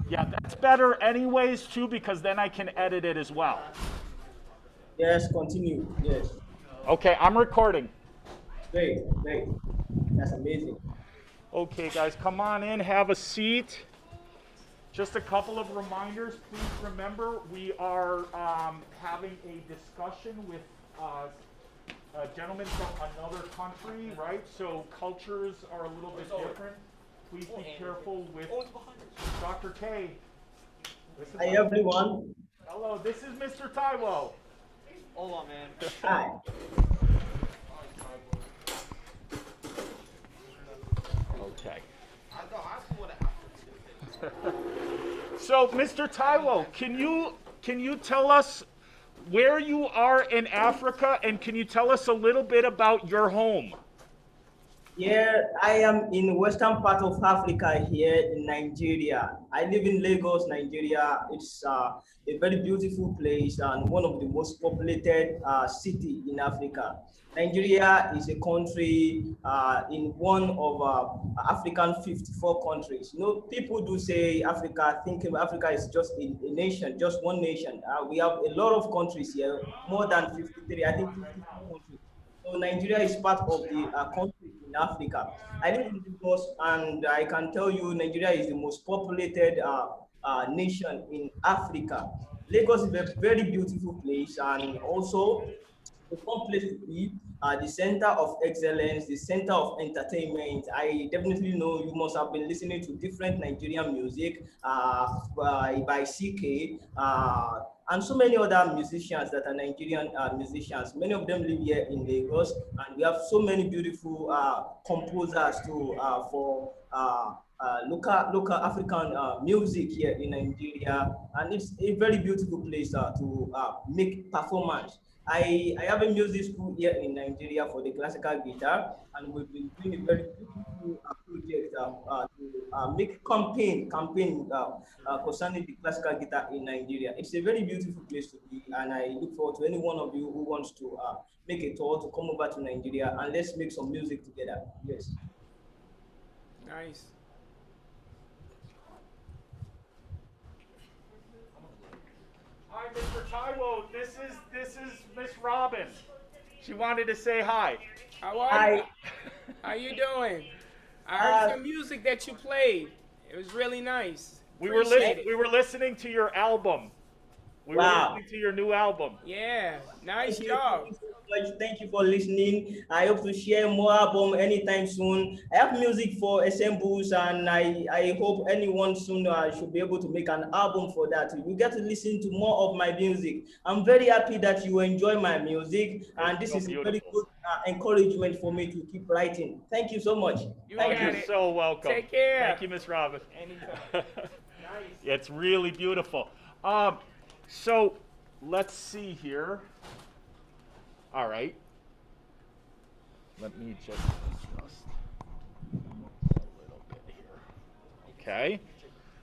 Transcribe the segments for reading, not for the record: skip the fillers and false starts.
Yeah, that's better anyways too because then I can edit it as well. Yes, continue. Yes. Okay, I'm recording. Great, great. That's amazing. Okay, guys, come on in, have a seat. Just a couple of reminders. Please remember we are having a discussion with a gentleman from another country, right? So cultures are a little bit different. Please be careful with Dr. K. Listen, Hi, everyone. hello, this is Mr. Taiwo. Hold on, man. Hi. Okay. I know. I see what happened. So, Mr. Taiwo, can you tell us where you are in Africa, and can you tell us a little bit about your home? Yeah, I am in the western part of Africa here in Nigeria. I live in Lagos, Nigeria. It's a very beautiful place and one of the most populated city in Africa. Nigeria is a country in one of African 54 countries. You know, people do say Africa, think of Africa is just a nation, just one nation. We have a lot of countries here, more than 53, I think 54 countries. So Nigeria is part of the country in Africa. I live in Lagos, and I can tell you Nigeria is the most populated nation in Africa. Lagos is a very beautiful place, and also a fun place to be. The center of excellence, the center of entertainment. I definitely know you must have been listening to different Nigerian music by CK. And so many other musicians that are Nigerian musicians. Many of them live here in Lagos, and we have so many beautiful composers too for local African music here in Nigeria, and it's a very beautiful place to make performance. I have a music school here in Nigeria for the classical guitar, and we've been doing a very beautiful project to make campaign concerning the classical guitar in Nigeria. It's a very beautiful place to be, and I look forward to any one of you who wants to make a tour to come over to Nigeria and let's make some music together. Yes. Nice. Hi, Mr. Taiwo. This is Miss Robin. She wanted to say hi. How are you? I How you doing? I heard uh, some music that you played. It was really nice. We were Appreciate it. we were listening to your album. We were wow. listening to your new album. Yeah, nice Thank you. Thank job. you so much. Thank you for listening. I hope to share more album anytime soon. I have music for assembles, and I hope anyone soon should be able to make an album for that. You get to listen to more of my music. I'm very happy that you enjoy my music, It's and this so is a very beautiful. good encouragement for me to keep writing. Thank you so much. You Thank got You're you. it. so welcome. Take care. Thank you, Miss Robin. Anytime. Nice. It's really beautiful. So let's see here. All right. Let me just adjust a little bit here. Okay.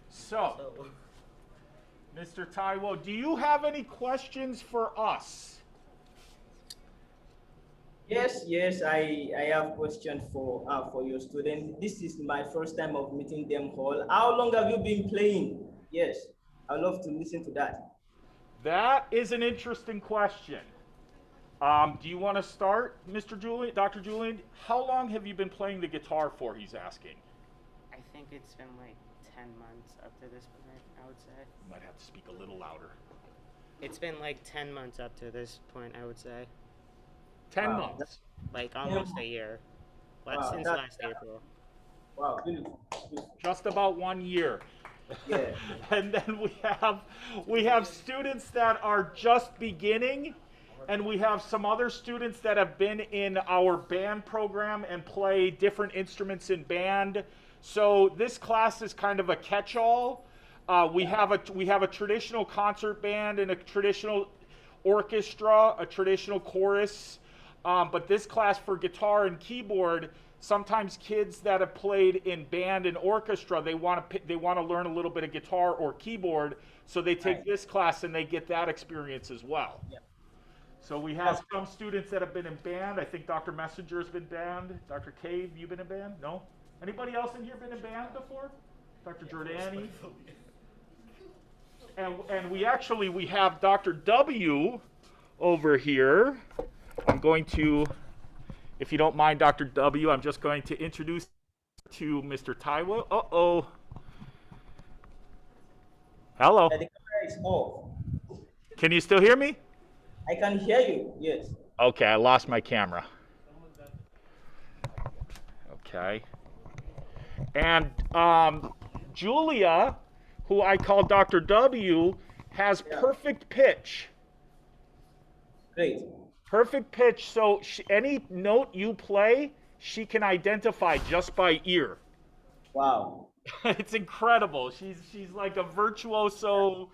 So, Mr. Taiwo, do you have any questions for us? Yes, yes, I have question for your students. This is my first time of meeting them all. How long have you been playing? Yes, I'd love to listen to that. That is an interesting question. Do you want to start, Mr. Julian, Dr. Julian? How long have you been playing the guitar for? He's asking. I think it's been like 10 months up to this point, I would say. You might have to speak a little louder. It's been like 10 months up to this point, I would say. 10 Wow, months. Like yeah, almost a year. wow, Since last April. wow, beautiful, beautiful. Just about 1 year. Yeah, And then we have students that are just beginning, and we have some other students that have been in our band program and play different instruments in band. So this class is kind of a catch-all. We have a traditional concert band and a traditional orchestra, a traditional chorus. But this class for guitar and keyboard, sometimes kids that have played in band and orchestra, they want to learn a little bit of guitar or keyboard, so they take right. this class and they get that experience as well. Yeah, So we that's have some students that have been in band. I think Dr. Messenger has been band. Dr. Cave, you been in band? No? Anybody else in here been in band before? Dr. Jordani? And we have Dr. W over here. I'm going to, if you don't mind, Dr. W, I'm just going to introduce to Mr. Taiwo. Uh-oh. Hello. The camera is off. Can you still hear me? I can hear you. Yes. Okay, I lost my camera. Okay. And Julia, who I call Dr. W, has perfect pitch. Great. Perfect pitch, so any note you play, she can identify just by ear. Wow. It's incredible. She's like a virtuoso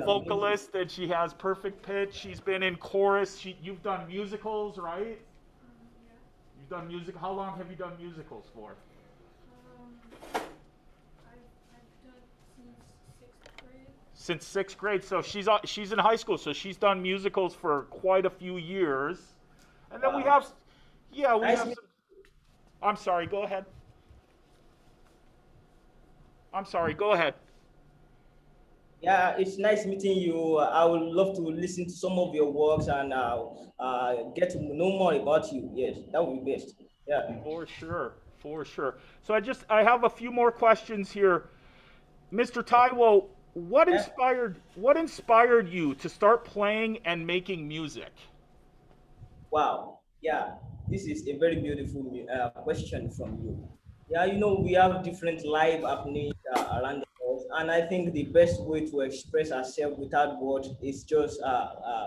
vocalist, and she has perfect pitch. She's been in chorus. You've done musicals, right? Yeah. You've done music. How long have you done musicals for? I've done since 6th grade. Since 6th grade. So she's in high school, so she's done musicals for quite a few years. And then we have some. I'm sorry. Go ahead. I'm sorry. Go ahead. Yeah, it's nice meeting you. I would love to listen to some of your works and get to know more about you. Yes, that would be best. Yeah. For sure. So I have a few more questions here. Mr. Taiwo, what inspired you to start playing and making music? Wow. Yeah, this is a very beautiful question from you. Yeah, we have different life happening around us, and I think the best way to express ourselves without words is just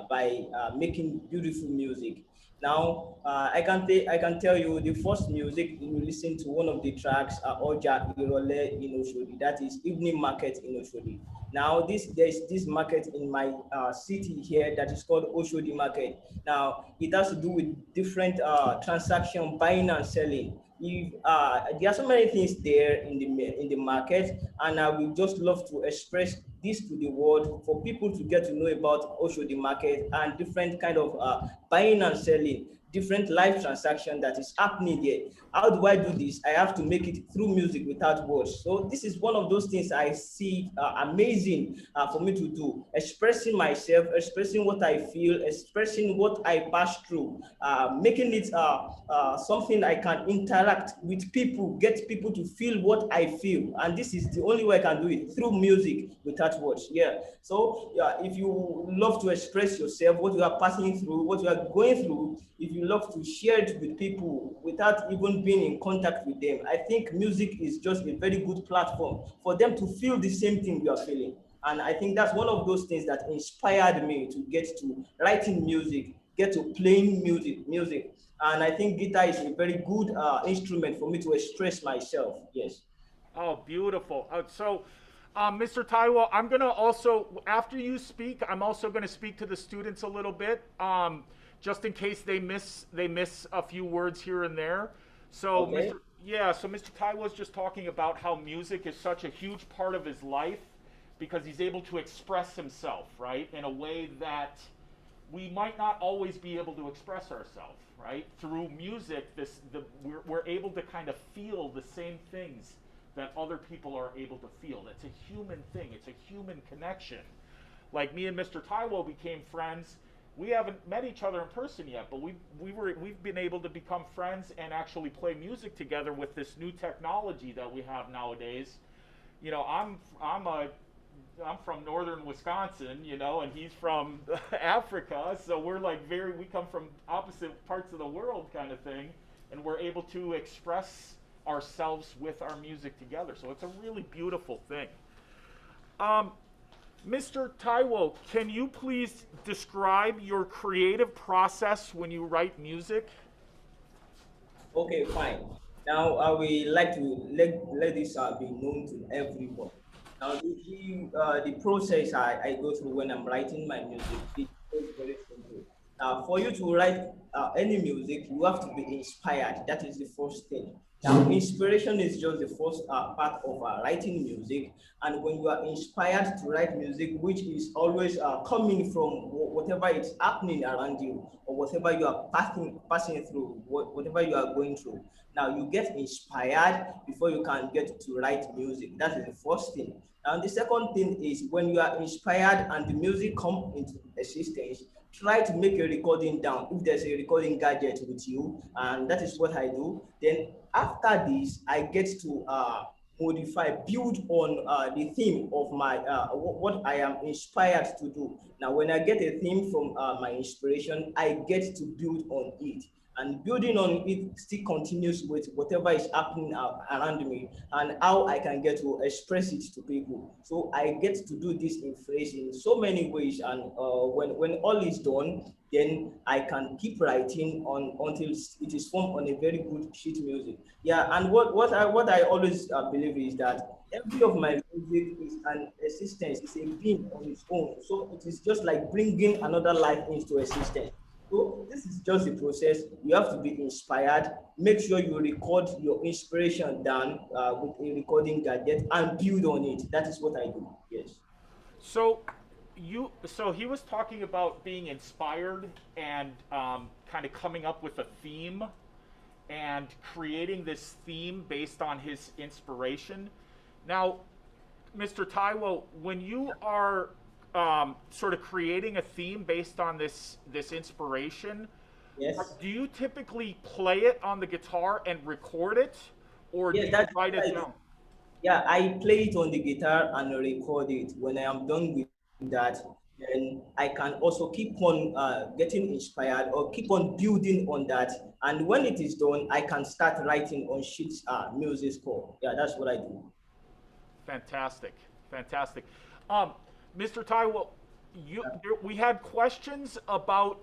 by making beautiful music. Now, I can tell you the first music you listen to one of the tracks, Oja Irole in Oshodi, that is Evening Market in Oshodi. Now, there's this market in my city here that is called Oshodi Market. Now, it has to do with different transaction, buying and selling. If there are so many things there in the market, and I would just love to express this to the world for people to get to know about Oshodi Market and different kind of buying and selling, different life transaction that is happening there. How do I do this? I have to make it through music without words. So this is one of those things I see amazing for me to do, expressing myself, expressing what I feel, expressing what I pass through, making it something I can interact with people, get people to feel what I feel. And this is the only way I can do it, through music without words. Yeah. So if you love to express yourself, what you are passing through, what you are going through, if you love to share it with people without even being in contact with them, I think music is just a very good platform for them to feel the same thing you are feeling. And I think that's one of those things that inspired me to get to writing music, get to playing music. And I think guitar is a very good instrument for me to express myself. Yes. Oh, beautiful. Mr. Taiwo, I'm going to also, after you speak, I'm also going to speak to the students a little bit, just in case they miss a few words here and there. So, Okay. Mr. Taiwo was just talking about how music is such a huge part of his life because he's able to express himself, right, in a way that we might not always be able to express ourselves, right? Through music, we're able to kind of feel the same things that other people are able to feel. It's a human thing. It's a human connection. Like me and Mr. Taiwo became friends. We haven't met each other in person yet, but we've been able to become friends and actually play music together with this new technology that we have nowadays. I'm from northern Wisconsin, and he's from Africa, so we're like we come from opposite parts of the world kind of thing, and we're able to express ourselves with our music together. So it's a really beautiful thing. Mr. Taiwo, can you please describe your creative process when you write music? Okay, fine. Now I will like to let this be known to everyone. Now the process I go through when I'm writing my music is very simple. Now for you to write any music, you have to be inspired. That is the first thing. Now, inspiration is just the first part of writing music. And when you are inspired to write music, which is always coming from whatever is happening around you or whatever you are passing through, whatever you are going through. Now, you get inspired before you can get to write music. That is the first thing. And the second thing is when you are inspired and the music come into existence, try to make a recording down if there's a recording gadget with you, and that is what I do. Then after this, I get to modify, build on the theme of my what I am inspired to do. Now, when I get a theme from my inspiration, I get to build on it. And building on it still continues with whatever is happening around me and how I can get to express it to people. So I get to do this in phrase in so many ways. And when all is done, then I can keep writing on until it is formed on a very good sheet music. Yeah, and what I always believe is that every of my music is an existence, it's a being on its own. So it is just like bringing another life into existence. So this is just the process. You have to be inspired. Make sure you record your inspiration down with a recording gadget and build on it. That is what I do. Yes. So so he was talking about being inspired and kind of coming up with a theme and creating this theme based on his inspiration. Now, Mr. Taiwo, when you are sort of creating a theme based on this inspiration, Yes. do you typically play it on the guitar and record it, or do Yes, you that's write it right. down? Yeah, I play it on the guitar and record it. When I am done with that, then I can also keep on getting inspired or keep on building on that. And when it is done, I can start writing on sheets music score. Yeah, that's what I do. Fantastic, fantastic. Mr. Taiwo, we had questions about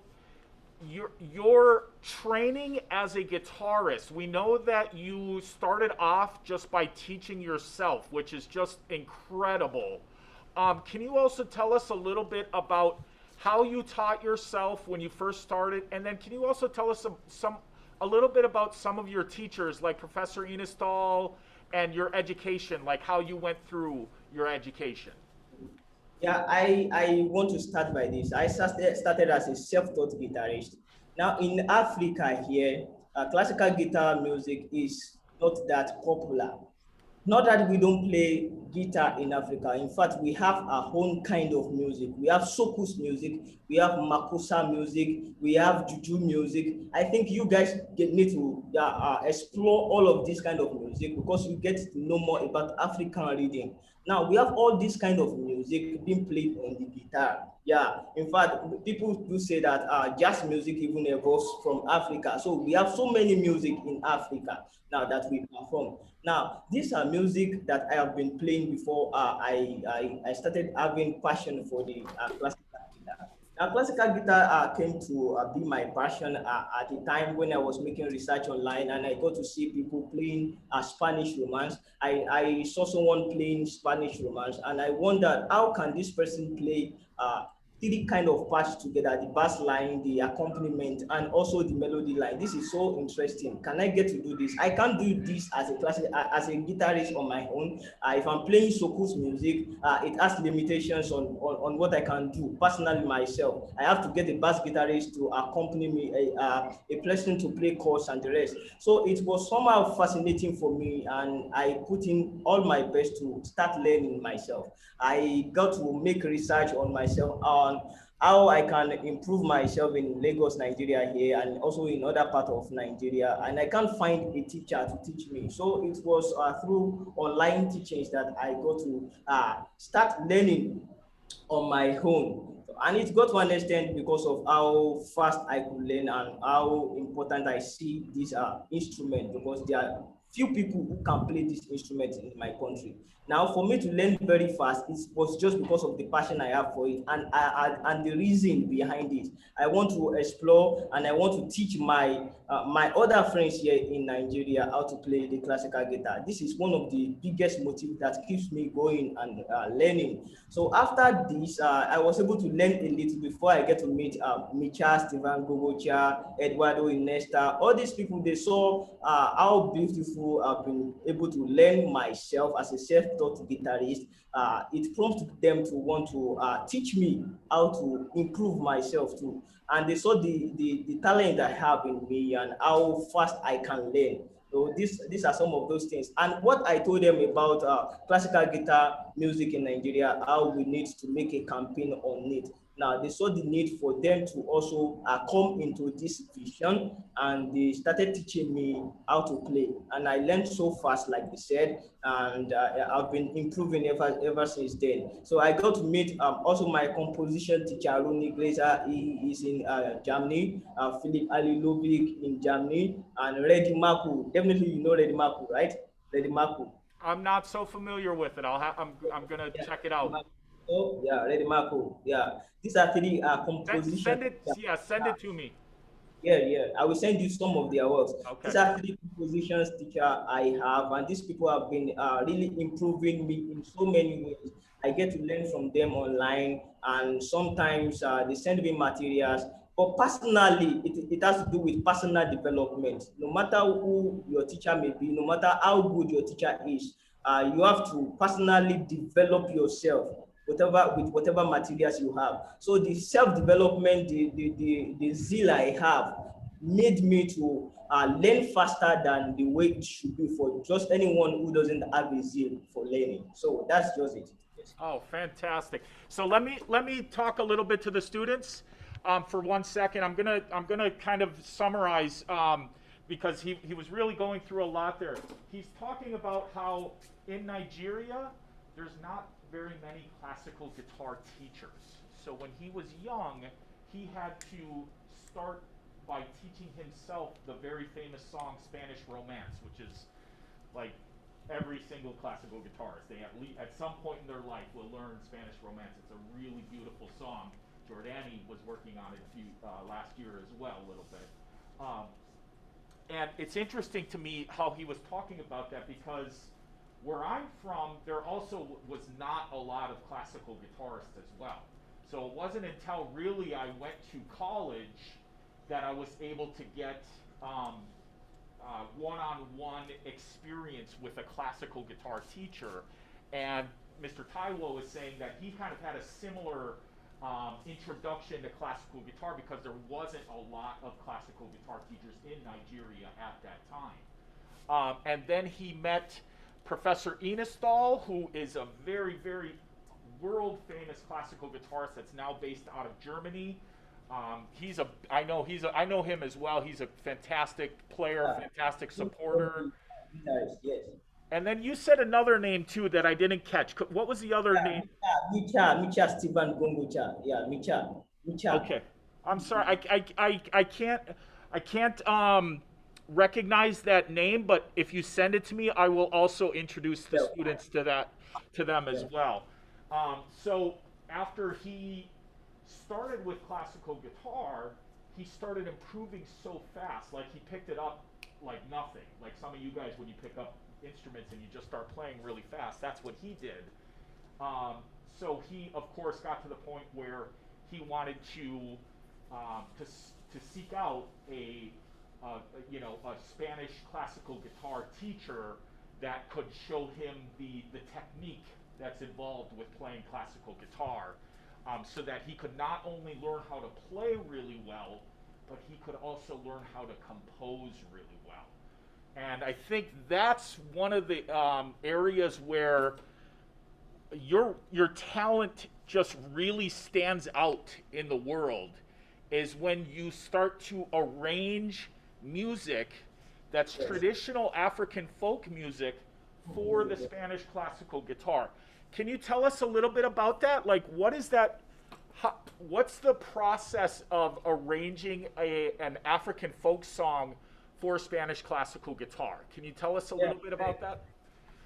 your training as a guitarist. We know that you started off just by teaching yourself, which is just incredible. Can you also tell us a little bit about how you taught yourself when you first started, and then can you also tell us a little bit about some of your teachers, like Professor Enestal, and your education, like how you went through your education? Yeah, I want to start by this. I started as a self-taught guitarist. Now in Africa here, classical guitar music is not that popular. Not that we don't play guitar in Africa. In fact, we have our own kind of music. We have soukous music, we have makossa music, we have juju music. I think you guys need to explore all of this kind of music because you get to know more about African rhythm. Now we have all this kind of music being played on the guitar. Yeah, in fact, people do say that jazz music even evolves from Africa. So we have so many music in Africa now that we perform. Now, these are music that I have been playing before I started having passion for the classical guitar. Now, classical guitar came to be my passion at the time when I was making research online and I got to see people playing Spanish romance. I saw someone playing Spanish romance and I wondered how can this person play three kind of parts together, the bass line, the accompaniment, and also the melody line. This is so interesting. Can I get to do this? I can't do this as a as a guitarist on my own. If I'm playing soukous music, it has limitations on what I can do personally myself. I have to get a bass guitarist to accompany me, a person to play chords and the rest. So it was somehow fascinating for me, and I put in all my best to start learning myself. I got to make research on myself on how I can improve myself in Lagos, Nigeria here, and also in other parts of Nigeria. And I can't find a teacher to teach me. So it was through online teachings that I got to start learning on my own. And it got to an extent because of how fast I could learn and how important I see this instrument, because there are few people who can play this instrument in my country. Now, for me to learn very fast, it was just because of the passion I have for it and the reason behind it. I want to explore and I want to teach my my other friends here in Nigeria how to play the classical guitar. This is one of the biggest motives that keeps me going and learning. So after this, I was able to learn a little before I get to meet Micha, Steven Gogocha, Eduardo Inesta. All these people, they saw how beautiful beautiful. I've been able to learn myself as a self-taught guitarist. It prompted them to want to teach me how to improve myself too. And they saw the talent I have in me and how fast I can learn. So these are some of those things. And what I told them about classical guitar music in Nigeria, how we need to make a campaign on it. Now they saw the need for them to also come into this vision, and they started teaching me how to play. And I learned so fast, like they said, and I've been improving ever since then. So I got to meet also my composition teacher, Roni Glazer. He is in Germany. Philip Ali Lovik in Germany, and Reddy Maku. Definitely, you know Reddy Maku, right? Reddy Maku. I'm not so familiar with it. I'm gonna Yeah. check it out. Oh, yeah, Reddy Maku. Yeah. These are three composition. Send it. Yeah, send it to me. Yeah. I will send you some of their works. Okay. These are three compositions teacher I have, and these people have been really improving me in so many ways. I get to learn from them online, and sometimes they send me materials. But personally, it has to do with personal development. No matter who your teacher may be, no matter how good your teacher is, you have to personally develop yourself whatever materials you have. So the self-development, the zeal I have made me to learn faster than the way it should be for just anyone who doesn't have a zeal for learning. So that's just it. Yes. Oh, fantastic. So let me talk a little bit to the students for 1 second. I'm gonna kind of summarize because he was really going through a lot there. He's talking about how in Nigeria there's not very many classical guitar teachers. So when he was young, he had to start by teaching himself the very famous song Spanish Romance, which is like every single classical guitarist, they at some point in their life will learn Spanish Romance. It's a really beautiful song. Jordani was working on it last year as well, a little bit. And it's interesting to me how he was talking about that, because where I'm from, there also was not a lot of classical guitarists as well. So it wasn't until really I went to college that I was able to get one-on-one experience with a classical guitar teacher. And Mr. Taiwo was saying that he kind of had a similar introduction to classical guitar because there wasn't a lot of classical guitar teachers in Nigeria at that time. And then he met Professor Enestal, who is a very, very world-famous classical guitarist that's now based out of Germany. I know him as well. He's a fantastic player, fantastic supporter. Yes. And then you said another name too that I didn't catch. What was the other name? Micha Stephen Gongocha. Yeah, Micha. Okay, I'm sorry. I can't recognize that name, but if you send it to me, I will also introduce the students to them as well. So after he started with classical guitar, he started improving so fast. Like he picked it up like nothing. Like some of you guys, when you pick up instruments and you just start playing really fast, that's what he did. So he, of course, got to the point where he wanted to seek out a Spanish classical guitar teacher that could show him the technique that's involved with playing classical guitar, so that he could not only learn how to play really well, but he could also learn how to compose really well. And I think that's one of the areas where your talent just really stands out in the world, is when you start to arrange music that's traditional African folk music for the Spanish classical guitar. Can you tell us a little bit about that? Like, what is that? What's the process of arranging an African folk song for Spanish classical guitar? Can you tell us a little bit about that?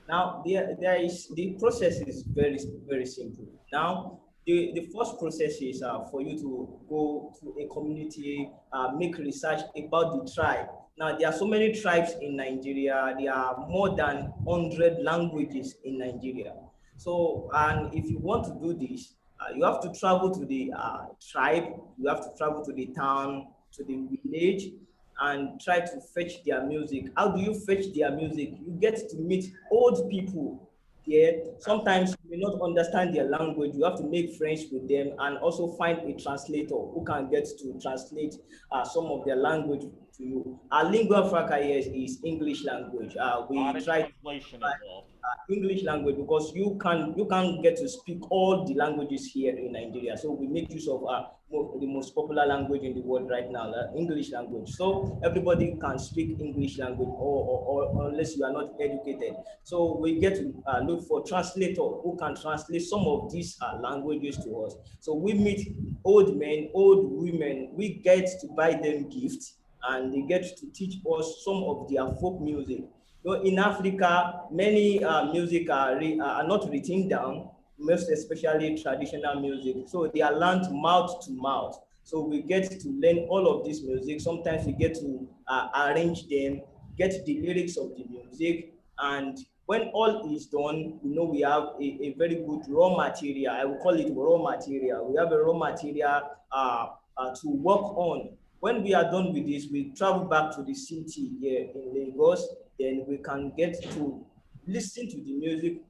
Now, the process is very, very simple. Now, the first process is for you to go to a community, make research about the tribe. Now, there are so many tribes in Nigeria. There are more than 100 languages in Nigeria. So, and if you want to do this, you have to travel to the tribe, you have to travel to the town, to the village, and try to fetch their music. How do you fetch their music? You get to meet old people there. Sometimes you may not understand their language. You have to make friends with them and also find a translator who can get to translate some of their language to you. Our lingua franca here is English language. A lot We of try to translation involved. English language because you can get to speak all the languages here in Nigeria. So we make use of the most popular language in the world right now, English language. So everybody can speak English language, or unless you are not educated. So we get to look for translator who can translate some of these languages to us. So we meet old men, old women. We get to buy them gifts, and they get to teach us some of their folk music. So in Africa, many music are not written down, most especially traditional music. So they are learned mouth to mouth. So we get to learn all of this music. Sometimes we get to arrange them, get the lyrics of the music, and when all is done, we have a very good raw material. I will call it raw material. We have a raw material to work on. When we are done with this, we travel back to the city here in Lagos. Then we can get to listen to the music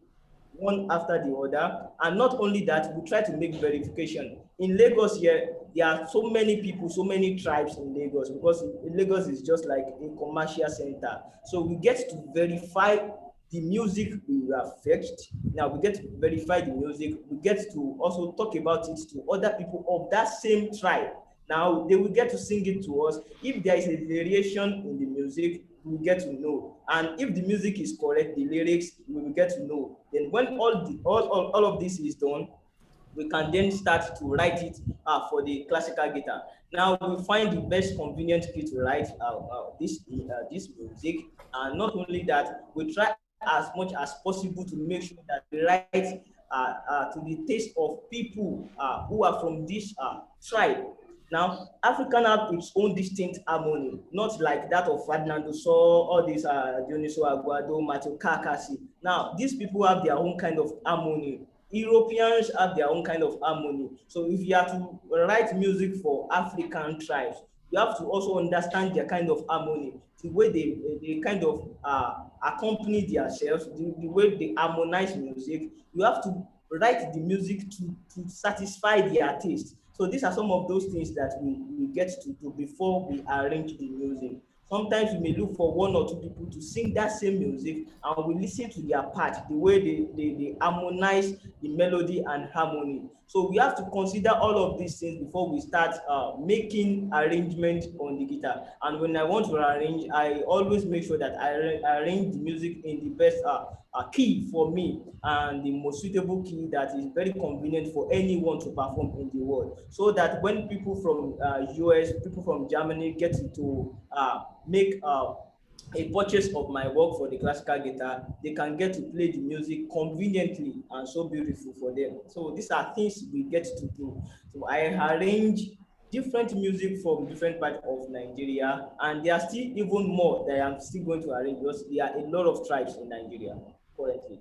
one after the other. And not only that, we try to make verification. In Lagos here, there are so many people, so many tribes in Lagos, because Lagos is just like a commercial center. So we get to verify the music we have fetched. Now we get to verify the music. We get to also talk about it to other people of that same tribe. Now they will get to sing it to us. If there is a variation in the music, we will get to know. And if the music is correct, the lyrics, we will get to know. Then when all of this is done, we can then start to write it for the classical guitar. Now we find the best convenient key to write this music. And not only that, we try as much as possible to make sure that we write to the taste of people who are from this tribe. Now, African have its own distinct harmony, not like that of Ferdinando So, all these Dioniso Aguado, Matthew Kakasi. Now, these people have their own kind of harmony. Europeans have their own kind of harmony. So if you have to write music for African tribes, you have to also understand their kind of harmony, the way they kind of accompany themselves, the way they harmonize music. You have to write the music to satisfy their taste. So these are some of those things that we get to do before we arrange the music. Sometimes we may look for one or two people to sing that same music, and we listen to their part, the way they harmonize the melody and harmony. So we have to consider all of these things before we start making arrangement on the guitar. And when I want to arrange, I always make sure that I arrange the music in the best key for me, and the most suitable key that is very convenient for anyone to perform in the world. So that when people from US, people from Germany get to make a purchase of my work for the classical guitar, they can get to play the music conveniently and so beautiful for them. So these are things we get to do. So I arrange different music from different parts of Nigeria, and there are still even more that I'm still going to arrange, because there are a lot of tribes in Nigeria currently.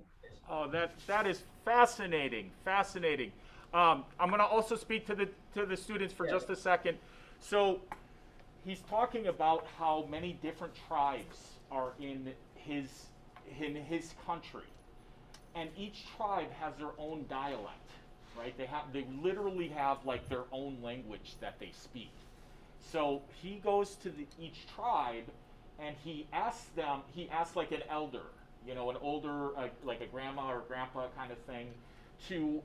Oh, that is fascinating, fascinating. I'm going to also speak to the students for just a second. So he's talking about how many different tribes are in his country, and each tribe has their own dialect, right? They literally have like their own language that they speak. So he goes to each tribe, and he asks like an elder, an older, like a grandma or grandpa kind of thing, to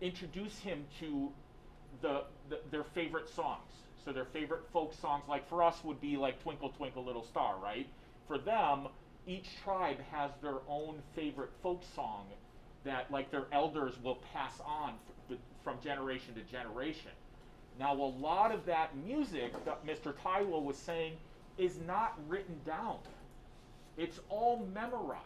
introduce him to their favorite songs. So their favorite folk songs, like for us, would be like Twinkle Twinkle Little Star, right? For them, each tribe has their own favorite folk song that like their elders will pass on from generation to generation. Now, a lot of that music that Mr. Taiwo was saying is not written down. It's all memorized,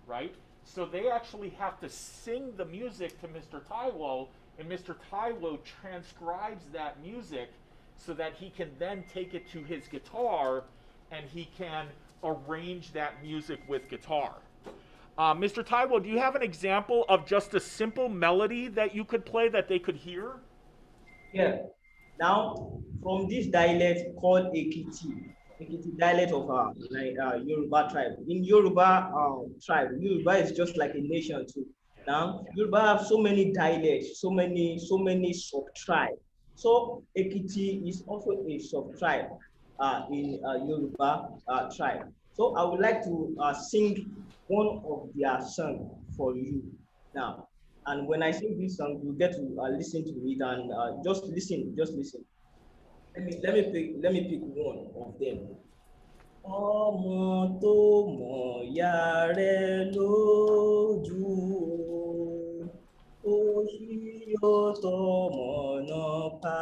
right? So they actually have to sing the music to Mr. Taiwo, and Mr. Taiwo transcribes that music so that he can then take it to his guitar and he can arrange that music with guitar. Mr. Taiwo, do you have an example of just a simple melody that you could play that they could hear? Yeah. Now, from this dialect called Ekiti dialect of Yoruba tribe. In Yoruba tribe, Yoruba is just like a nation too. Now, Yoruba have so many dialects, so many sub-tribes. So Ekiti is also a sub-tribe in Yoruba tribe. So I would like to sing one of their song for you now. And when I sing this song, you get to listen to it and just listen, just listen. Let me pick one of them. Ọmọ tó mọ̀ ya rẹ̀ lójú o, ó ṣí yóò tọmọ náà pa.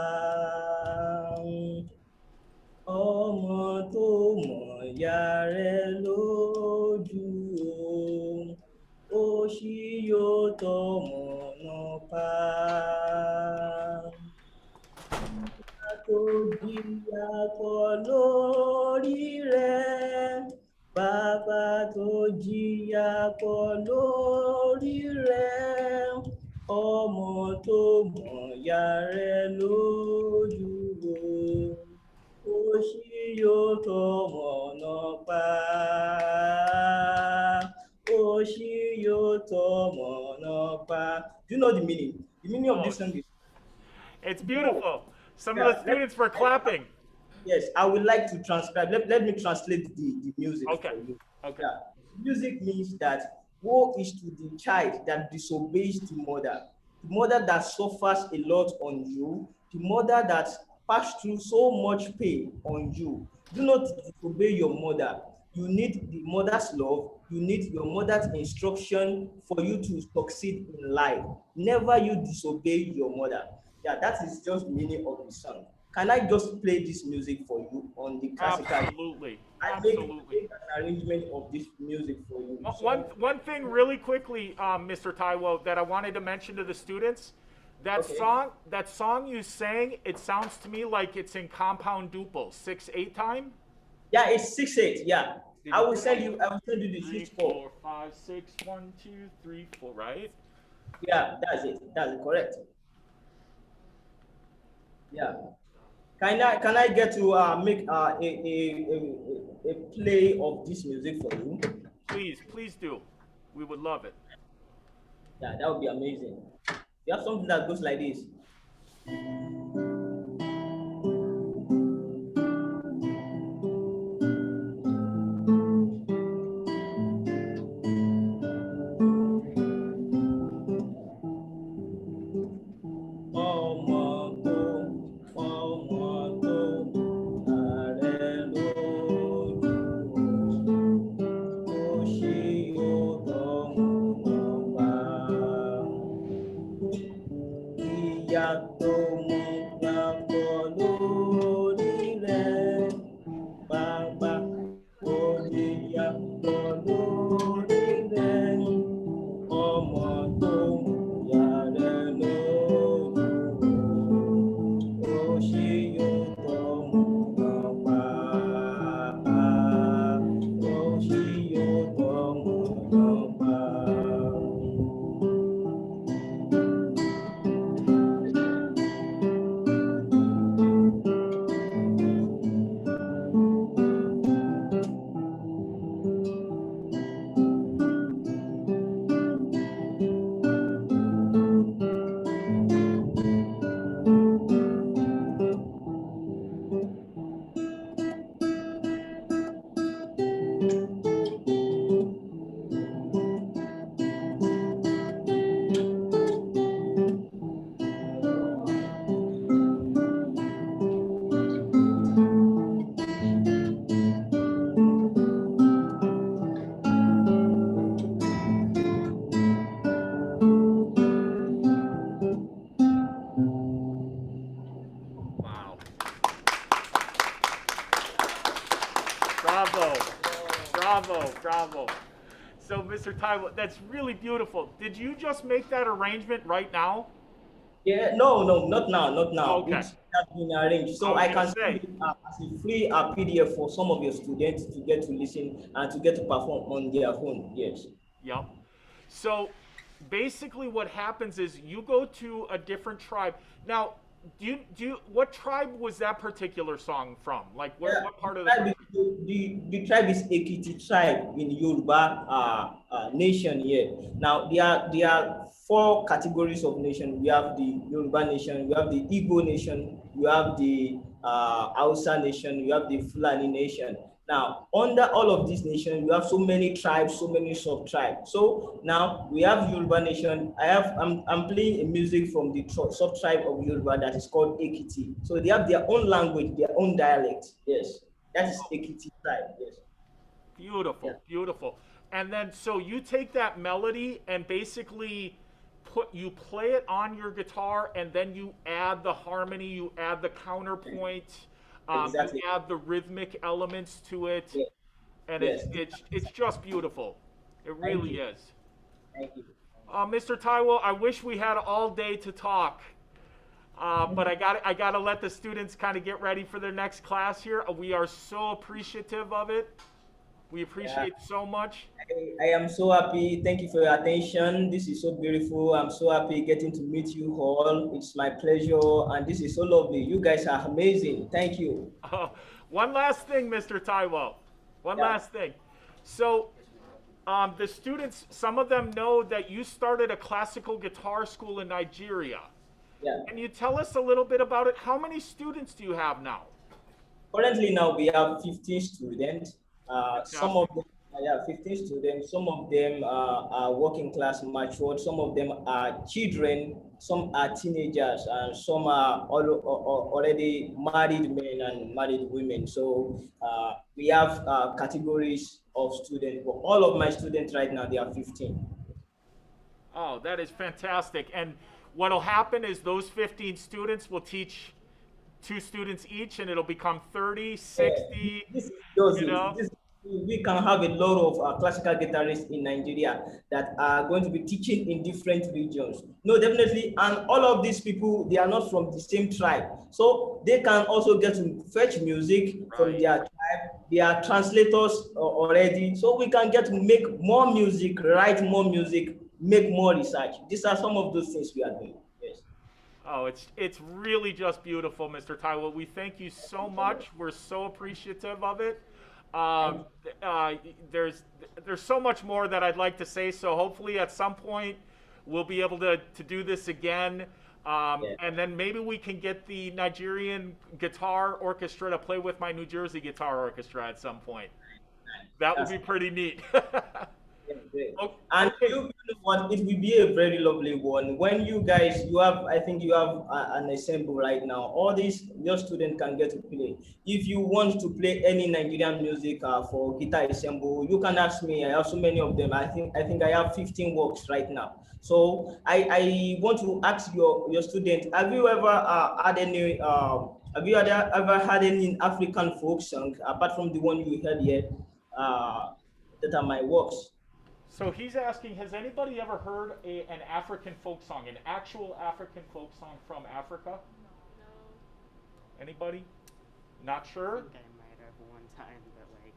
Ọmọ tó mọ̀ ya rẹ̀ lójú o, ó ṣí yóò tọmọ náà pa. Tó jìyà pọ̀ lórí rẹ̀, bàbá tó jìyà pọ̀ lórí rẹ̀, ọmọ tó mọ̀yà rẹ̀ lójú o, ó ṣí yóò tọmọ náà pa, ó ṣí yóò tọmọ náà pa. Do you know the meaning? The meaning of this song is It's beautiful. Some Yeah, of the students were clapping. yes, I would like to transcribe. Let me translate the music Okay. for you. Okay. Yeah. Music means that woe is to the child that disobeys the mother that suffers a lot on you, the mother that passed through so much pain on you. Do not disobey your mother. You need the mother's love. You need your mother's instruction for you to succeed in life. Never you disobey your mother. Yeah, that is just the meaning of the song. Can I just play this music for you on the classical? Absolutely. I Absolutely. make an arrangement of this music for you. One thing really quickly, Mr. Taiwo, that I wanted to mention to the students, Okay. that song you sang, it sounds to me like it's in compound duple, 6/8 time. Yeah, it's 6/8. Yeah, I will send you the 3, 6/4. 4, 5, 6, 1, 2, 3, 4, right? Yeah, that's it. That's it. Correct. Yeah. Can I get to make a play of this music for you? Please do. We would love it. Yeah, that would be amazing. You have something that goes like this. Ọmọ tó ààrẹ lójú ó ṣí ó tọmọ pa. Ìyá tó mú gbàgbọ́ lórí rẹ̀, bàbá ó jìyà pọ̀ lórí rẹ̀, ọmọ tó yà rẹ̀ lójú ó ṣí yóò tọmọ náà pa, ó ṣí yóò tọmọ náà pa. Wow. Bravo. Bravo. Bravo. So, Mr. Taiwo, that's really beautiful. Did you just make that arrangement right now? Yeah, no, not now, not now. Okay. It has been arranged. So I I was can gonna send say. it as a free PDF for some of your students to get to listen and to get to perform on their own. Yes. Yep. So basically what happens is you go to a different tribe. Now, what tribe was that particular song from? Like, what part of the tribe country? the tribe is Ekiti tribe in Yoruba nation here. Now there are four categories of nation. We have the Yoruba nation, we have the Igbo nation, we have the Hausa nation, we have the Fulani nation. Now, under all of these nations, we have so many tribes, so many sub-tribes. So now we have Yoruba nation. I'm playing a music from the sub-tribe of Yoruba that is called Ekiti. So they have their own language, their own dialect. Yes, that is Ekiti tribe. Yes. Beautiful, Yeah. beautiful. And then so you take that melody and basically you play it on your guitar, and then you add the harmony, you add the counterpoint, Exactly. you add the rhythmic elements to it, Yeah. and Yes. it's just beautiful. It Thank really you. is. Thank you. Mr. Taiwo, I wish we had all day to talk. But I got to let the students kind of get ready for their next class here. We are so appreciative of it. We appreciate so much. I am so happy. Thank you for your attention. This is so beautiful. I'm so happy getting to meet you all. It's my pleasure, and this is so lovely. You guys are amazing. Thank you. One last thing, Mr. Taiwo. One Yeah. last thing. So, the students, some of them know that you started a classical guitar school in Nigeria. Yeah. Can you tell us a little bit about it? How many students do you have now? Currently now we have 15 students. Some of Fantastic. them, yeah, 15 students. Some of them are working class matured. Some of them are children. Some are teenagers, and some are already married men and married women. So we have categories of students. But all of my students right now, they are 15. Oh, that is fantastic. And what'll happen is those 15 students will teach two students each, and it'll become 30, 60, This does you it. know? We can have a lot of classical guitarists in Nigeria that are going to be teaching in different regions. No, definitely. And all of these people, they are not from the same tribe. So they can also get to fetch music from Right. their tribe. They are translators already. So we can get to make more music, write more music, make more research. These are some of those things we are doing. Yes. Oh, it's really just beautiful, Mr. Taiwo. We thank you so much. We're so appreciative of it. There's so much more that I'd like to say. So hopefully at some point we'll be able to do this again. And then maybe we can get the Nigerian Guitar Orchestra to play with my New Jersey Guitar Orchestra at some point. That would be pretty neat. Yeah, great. Okay. And you know what? It will be a very lovely one. When you guys, I think you have an ensemble right now. All these, your students can get to play. If you want to play any Nigerian music for guitar ensemble, you can ask me. I have so many of them. I think I have 15 works right now. So I want to ask your student, have you ever had any, have you ever had any African folk song apart from the one you heard here that are my works? So he's asking, has anybody ever heard an African folk song, an actual African folk song from Africa? Anybody? Not I sure? think I might have one time, but like,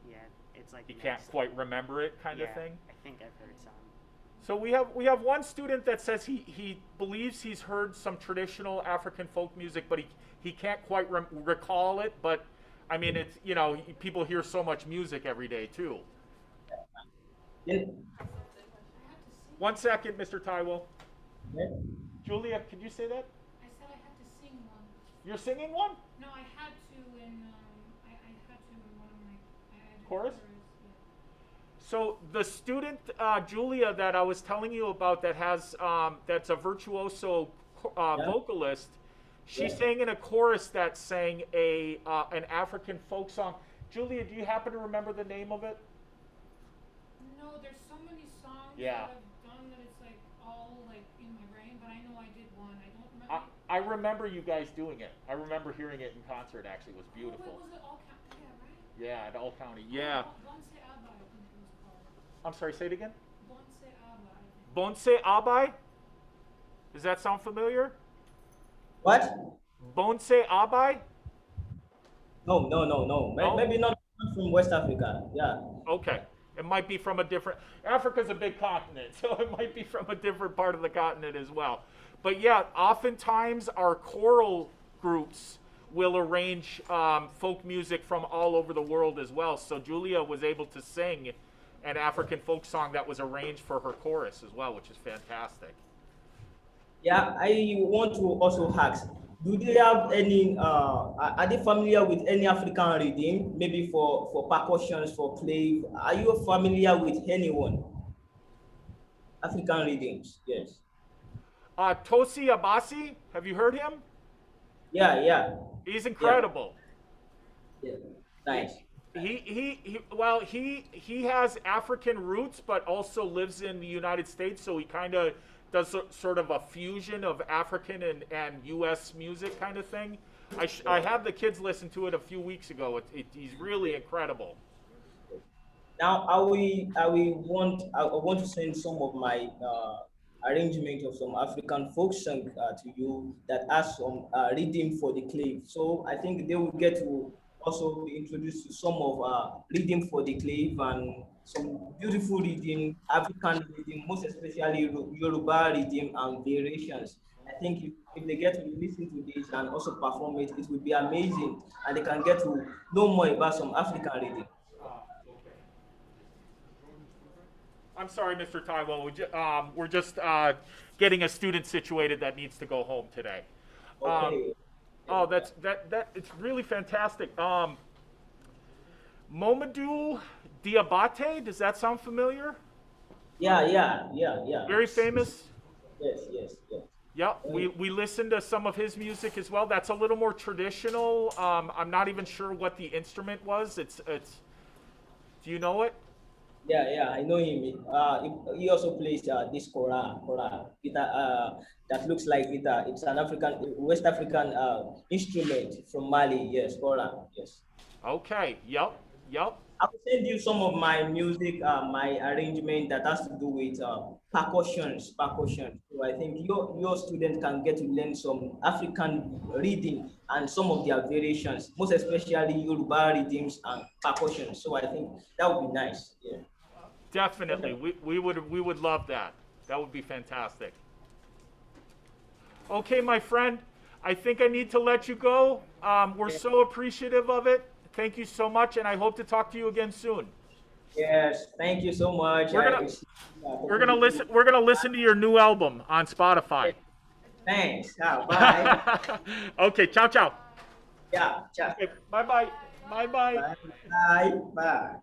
yeah, it's like You can't mixed. quite remember it, kind Yeah, of thing. I think I've heard some. So we have one student that says he believes he's heard some traditional African folk music, but he can't quite recall it. But I mean, it's, you know, people hear so much music every day too. Yeah. One second, Mr. Taiwo. Yeah. Julia, could you say that? I said I had to sing one. You're singing one? No, I had to in I had to in one of my I had Chorus? Yeah. So the student Julia that I was telling you about that has that's a virtuoso vocalist, she Yeah. sang in a chorus that sang an African folk song. Julia, do you happen to remember the name of it? No, there's so many songs Yeah. that I've done that it's like all like in my brain, but I know I did one. I don't remember. I remember you guys doing it. I remember hearing it in concert. Actually, it was beautiful. Oh, wait, was it all county? Yeah, right? Yeah, at All County. Yeah. Bonse Abba, I think it was called. I'm sorry. Say it again. Bonse Abba, I think. Bonse Abai. Does that sound familiar? What? Bonse Abai. No. No? Maybe not from West Africa. Yeah. Okay. It might be from a different, Africa's a big continent, so it might be from a different part of the continent as well. But yeah, oftentimes our choral groups will arrange folk music from all over the world as well. So Julia was able to sing an African folk song that was arranged for her chorus as well, which is fantastic. Yeah, I want to also ask, do they have any, are they familiar with any African rhythm, maybe for percussions, for clave? Are you familiar with anyone? African rhythms, yes. Tosi Abasi, have you heard him? Yeah, yeah, He's incredible. yeah. Nice. He has African roots, but also lives in the United States, so he kind of does sort of a fusion of African and U.S. music kind of thing. I had the kids listen to it a few weeks ago. He's really incredible. Now, I want to send some of my arrangement of some African folk song to you that has some rhythm for the clave. So I think they will get to also be introduced to some of rhythm for the clave and some beautiful rhythm, African rhythm, most especially Yoruba rhythm and variations. I think if they get to listen to this and also perform it, it will be amazing, and they can get to know more about some African rhythm. I'm sorry, Mr. Taiwo. We're just getting a student situated that needs to go home today. Okay. It's really fantastic. Momadou Diabate, does that sound familiar? Yeah. Very famous. Yes, yes, yes. Yeah, we listened to some of his music as well. That's a little more traditional. I'm not even sure what the instrument was. It's. Do you know it? Yeah, I know him. He also plays this kora guitar. That looks like guitar. It's an West African instrument from Mali. Yes, kora. Yes. Okay. Yep. I will send you some of my music, my arrangement that has to do with percussions. So I think your student can get to learn some African rhythm and some of their variations, most especially Yoruba rhythms and percussion. So I think that would be nice. Yeah. Definitely. We would love that. That would be fantastic. Okay, my friend. I think I need to let you go. We're so appreciative of it. Thank you so much, and I hope to talk to you again soon. Yes, thank you so much. We're gonna listen to your new album on Spotify. Thanks. Bye. Okay, ciao. Yeah, ciao. Okay, bye. Bye. Bye.